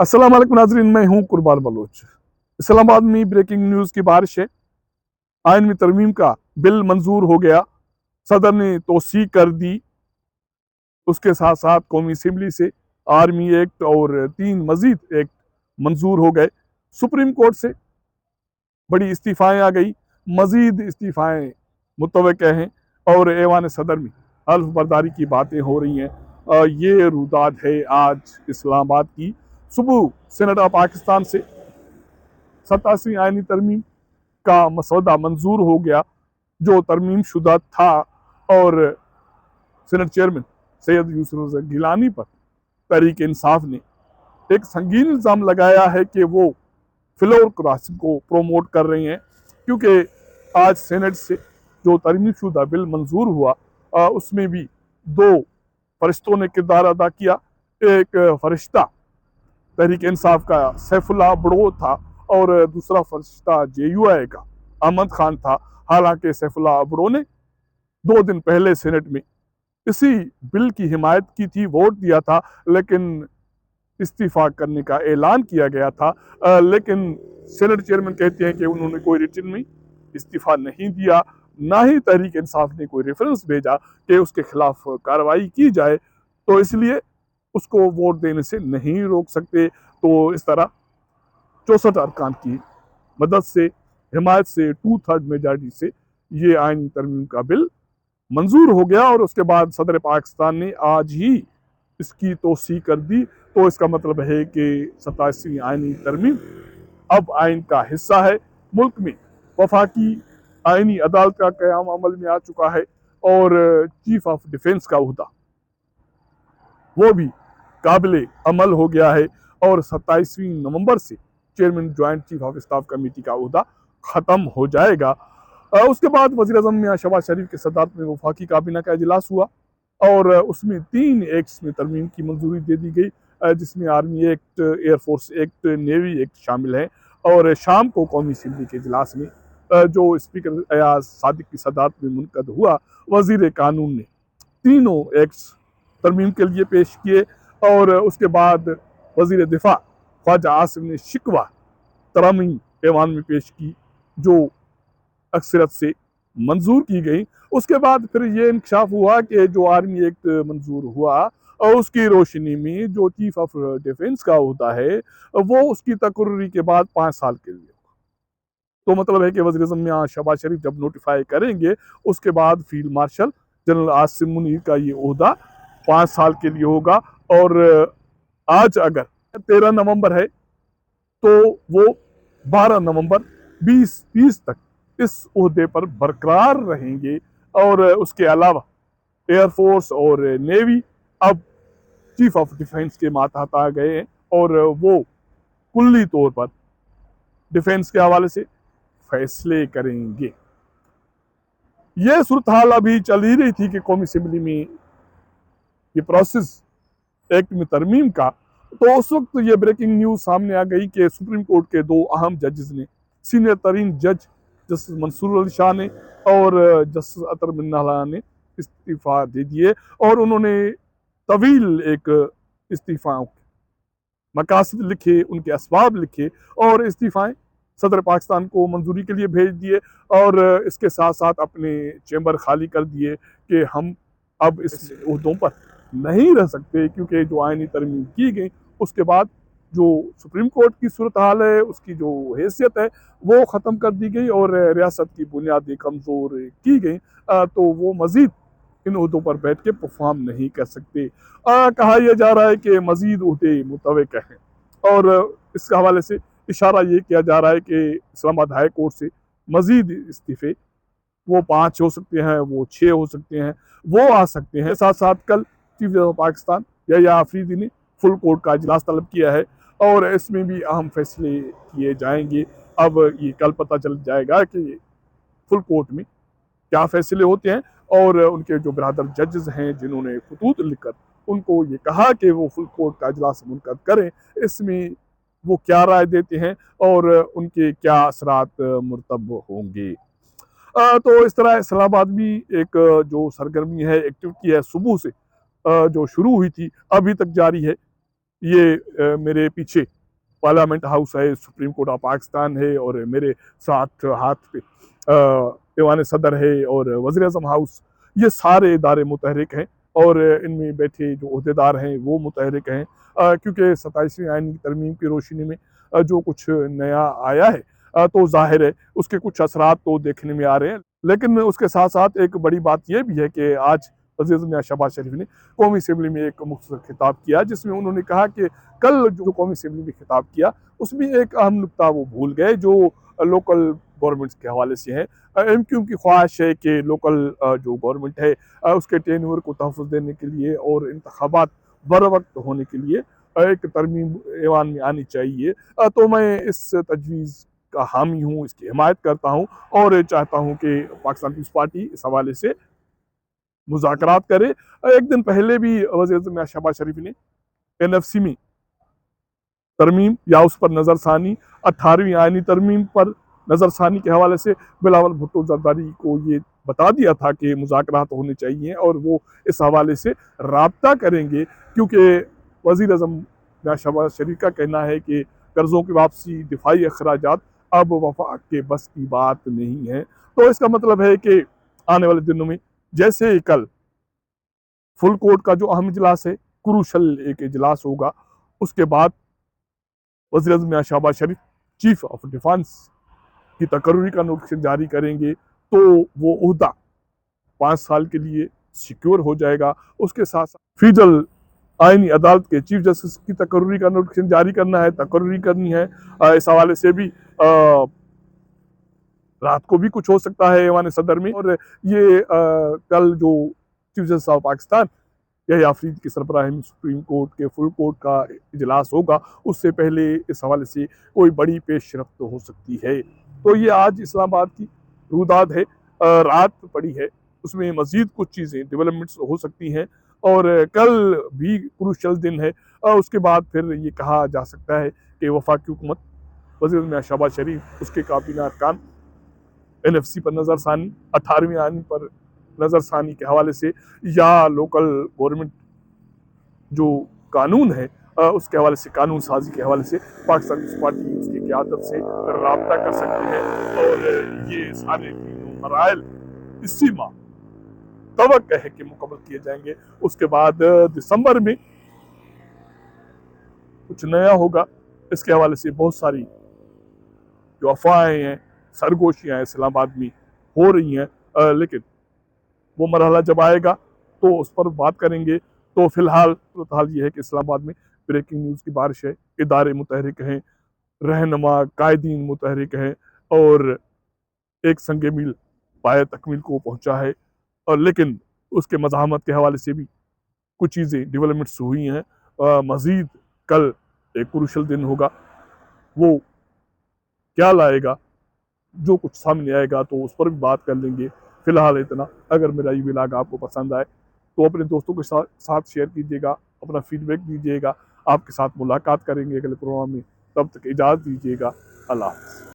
अस्सलाम वालेकुम नाजरीन, मैं हूं कुर्बान बलोच। इस्लामाबाद में ब्रेकिंग न्यूज़ की बारिश है। आइन में तरमीम का बिल मंजूर हो गया, सदर ने तोसी कर दी। उसके साथ साथ कौमी असम्बली से आर्मी एक्ट और 3 मजीद एक्ट मंजूर हो गए। सुप्रीम कोर्ट से बड़ी इस्तीफ़ाएँ आ गई, मजीद इस्तीफ़ाएँ मुतवक्के हैं और ऐवान सदर में हल्फ बर्दारी की बातें हो रही हैं। ये रुदाद है आज इस्लामाबाद की। सुबह सेनेट ऑफ पाकिस्तान से 87वीं आइनी तरमीम का मसौदा मंजूर हो गया, जो तरमीम शुदा था। और सेनेट चेयरमैन सैयद यूसुफ गिलानी पर तहरीक इंसाफ ने एक संगीन इल्ज़ाम लगाया है कि वो फ्लोर क्रॉसिंग को प्रोमोट कर रही हैं, क्योंकि आज सेनेट से जो तरमीम शुदा बिल मंजूर हुआ उसमें भी 2 फरिश्तों ने किरदार अदा किया। एक फरिश्ता तहरीक इंसाफ का सैफुल्ला बड़ो था और दूसरा फरिश्ता JUI का अहमद खान था। हालांकि सैफुल्ला बड़ो ने 2 दिन पहले सेनेट में इसी बिल की हिमायत की थी, वोट दिया था, लेकिन इस्तीफा करने का ऐलान किया गया था। लेकिन सेनेट चेयरमैन कहते हैं कि उन्होंने कोई रिटन में इस्तीफा नहीं दिया, ना ही तहरीक इंसाफ ने कोई रेफरेंस भेजा कि उसके खिलाफ कार्रवाई की जाए, तो इसलिए उसको वोट देने से नहीं रोक सकते। तो इस तरह 64 अरकान की मदद से, हिमायत से, 2/3 मेजॉरिटी से ये आइन तरमीम का बिल मंजूर हो गया। और उसके बाद सदर पाकिस्तान ने आज ही इसकी तोसी कर दी। तो इसका मतलब है कि 87वीं आइनी तरमीम अब आइन का हिस्सा है। मुल्क में वफाकी आइनी अदालत का क़याम अमल में आ चुका है और चीफ ऑफ डिफेंस का उहदा वो भी काबिल अमल हो गया है। और 27वीं नवंबर से chairman joint chief of staff committee का उहदा ख़त्म हो जाएगा। उसके बाद वज़ीर आज़म मियां शहबाज शरीफ की सदारत में वफाकी काबीना का इजलास हुआ और उसमें 3 एक्ट्स में तरमीम की मंजूरी दे दी गई, जिसमें army act, air force act, navy act शामिल है। और शाम को कौमी असम्बली के इजलास में जो स्पीकर अयाज सादिक की सदारत में मुनक़द हुआ, वज़ीर कानून ने तीनों एक्ट्स तरमीम के लिए पेश किए। और उसके बाद वज़ीर दिफा ख्वाजा आसिम ने शिकवा तरमीम ऐवान में पेश की, जो अक्सरत से मंजूर की गई। उसके बाद फिर ये इंकशाफ हुआ कि जो आर्मी एक्ट मंजूर हुआ और उसकी रोशनी में जो चीफ ऑफ डिफेंस का होता है वो उसकी तकर्री के बाद 5 साल के लिए। तो मतलब है कि वज़ीर आज़म मियां शहबाज शरीफ जब नोटिफाई करेंगे, उसके बाद field marshal general Asim Munir का ये ओहदा 5 साल के लिए होगा। और आज अगर 13 नवंबर है तो वो 12 नवंबर 2030 तक इस ओहदे पर बरकरार रहेंगे। और उसके अलावा एयरफोर्स और नेवी अब चीफ ऑफ डिफेंस के मातहत आ गए हैं और वो कुल्ली तौर पर डिफेंस के हवाले से फैसले करेंगे। ये सूरत हाल अभी चल ही रही थी कि कौमी असम्बली में ये प्रोसेस एक्ट में तरमीम का, तो उस वक्त ये ब्रेकिंग न्यूज़ सामने आ गई कि सुप्रीम कोर्ट के 2 अहम जजेस ने, सीनियर तरीन जज जस्टिस मंसूर अली शाह ने और जस्टिस अतर मिन्ना ने इस्तीफ़ा दे दिए। और उन्होंने तवील एक इस्तीफ़ा मकासद लिखे, उनके असबाब लिखे और इस्तीफ़ाएँ सदर पाकिस्तान को मंजूरी के लिए भेज दिए। और इसके साथ साथ अपने चैम्बर खाली कर दिए कि हम अब इस ओहदों पर नहीं रह सकते, क्योंकि जो आइनी तरमीम की गई उसके बाद जो सुप्रीम कोर्ट की सूरत हाल है, उसकी जो हैसियत है वो ख़त्म कर दी गई और रियासत की बुनियादें कमज़ोर की गई। तो वो मज़ीद इन ओहदों पर बैठ के परफॉर्म नहीं कर सकते। कहा यह जा रहा है कि मज़ीद ओहदे मुतवक्के हैं और इस हवाले से इशारा ये किया जा रहा है कि इस्लामाबाद हाई कोर्ट से मज़ीद इस्तीफ़े वो 5 हो सकते हैं, वो 6 हो सकते हैं, वो आ सकते हैं। साथ साथ कल चीफ जस्टिस ऑफ पाकिस्तान या आफरीदी ने फुल कोर्ट का इजलास तलब किया है और इसमें भी अहम फैसले किए जाएंगे। अब ये कल पता चल जाएगा कि फुल कोर्ट में क्या फैसले होते हैं। और उनके जो बरदर जजेस हैं जिन्होंने खतूत लिखकर उनको ये कहा कि वो फुल कोर्ट का इजलास मुनक़द करें, इसमें वो क्या राय देते हैं और उनके क्या असरात मुरतब होंगे। तो इस तरह इस्लामाबाद में एक जो सरगर्मी है, एक्टिविटी है, सुबह से जो शुरू हुई थी अभी तक जारी है। ये मेरे पीछे पार्लियामेंट हाउस है, सुप्रीम कोर्ट ऑफ पाकिस्तान है, और मेरे साथ हाथ पे ऐवान सदर है और वज़ीर आज़म हाउस, ये सारे इदारे मुतहरिक हैं और इनमें बैठे जो अहदेदार हैं वो मुतहरिक हैं, क्योंकि 27वीं आइन की तरमीम की रोशनी में जो कुछ नया आया है तो ज़ाहिर है उसके कुछ असरात तो देखने में आ रहे हैं। लेकिन उसके साथ साथ एक बड़ी बात यह भी है कि आज वज़ीर आज़म मियां शहबाज शरीफ ने कौमी असम्बली में एक मुख्तसर खिताब किया, जिसमें उन्होंने कहा कि कल जो कौमी असम्बली में खिताब किया उसमें एक अहम नुकता वो भूल गए जो लोकल गवर्नमेंट्स के हवाले से है। एमक्यू की ख्वाहिश है कि लोकल जो गवर्नमेंट है उसके टेन्योर को तहफ़्फ़ुज़ देने के लिए और इंतखाबात बर वक्त होने के लिए एक तरमीम ऐवान में आनी चाहिए। तो मैं इस तजवीज़ का हामी हूँ, इसकी हिमायत करता हूँ और चाहता हूँ कि पाकिस्तान पीपल्स पार्टी इस हवाले से मुज़ाकरात करे। एक दिन पहले भी वज़ीर आज़म मियां शहबाज शरीफ ने NFC में तरमीम या उस पर नज़रसानी, 18वीं आइनी तरमीम पर नज़रसानी के हवाले से बिलावल भुट्टो ज़रदारी को ये बता दिया था कि मुज़ाकरात होने चाहिए और वो इस हवाले से राब्ता करेंगे, क्योंकि वज़ीर आज़म मियां शहबाज शरीफ का कहना है कि कर्ज़ों की वापसी, दिफाई अखराजात अब वफाक के बस की बात नहीं है। तो इसका मतलब है कि आने वाले दिनों में जैसे कल फुल कोर्ट का जो अहम इजलास है, क्रूशल एक इजलास होगा, उसके बाद वज़ीर आज़म मियां शहबाज शरीफ चीफ ऑफ डिफेंस की तकर्री का नोटिफिकेशन जारी करेंगे, तो वो ओहदा 5 साल के लिए सिक्योर हो जाएगा। उसके साथ साथ फेडरल आइनी अदालत के चीफ जस्टिस की तकर्री का नोटिफिकेशन जारी करना है, तकर्री करनी है। इस हवाले से भी रात को भी कुछ हो सकता है ऐवान सदर में। और ये कल जो चीफ जस्टिस ऑफ पाकिस्तान यही आफरीद की सरबराही में सुप्रीम कोर्ट के फुल कोर्ट का इजलास होगा, उससे पहले इस हवाले से कोई बड़ी पेशरफ्त हो सकती है। तो ये आज इस्लामाबाद की रुदाद है, रात पड़ी है, उसमें मजीद कुछ चीज़ें डेवलपमेंट्स हो सकती हैं और कल भी क्रूशल दिन है। उसके बाद फिर ये कहा जा सकता है कि वफाकी हुकूमत, वज़ीर मियां शहबाज शरीफ, उसके काबीना अरकान NFC पर नज़रसानी, 18वीं आइन पर नज़रसानी के हवाले से या लोकल गवर्नमेंट जो कानून है उसके हवाले से, कानून साजी के हवाले से पाकिस्तान पीपल्स पार्टी उसकी क़यादत से राब्ता कर सकती है और ये सारे मराइल इसी माह तवक्को है कि मुकम्मल किए जाएंगे। उसके बाद दिसंबर में कुछ नया होगा। इसके हवाले से बहुत सारी जो अफवाहें हैं, सरगोशियाँ इस्लामाबाद में हो रही हैं, लेकिन वो मरहला जब आएगा तो उस पर बात करेंगे। तो फिलहाल ये है कि इस्लामाबाद में ब्रेकिंग न्यूज़ की बारिश है, इदारे मुतहरिक हैं, रहनुमा कायदीन मुतहरिक हैं और एक संग मील पाए तकमील को पहुँचा है। और लेकिन उसके मज़ाहमत के हवाले से भी कुछ चीज़ें डेवलपमेंट्स हुई हैं। मज़ीद कल एक क्रूशल दिन होगा, वो क्या लाएगा, जो कुछ सामने आएगा तो उस पर भी बात कर लेंगे। फिलहाल इतना। अगर मेरा ये व्लॉग आपको पसंद आए तो अपने दोस्तों के साथ शेयर कीजिएगा, अपना फीडबैक दीजिएगा। आपके साथ मुलाकात करेंगे अगले प्रोग्राम में, तब तक इजाज़त दीजिएगा। अल्लाह हाफ़िज़।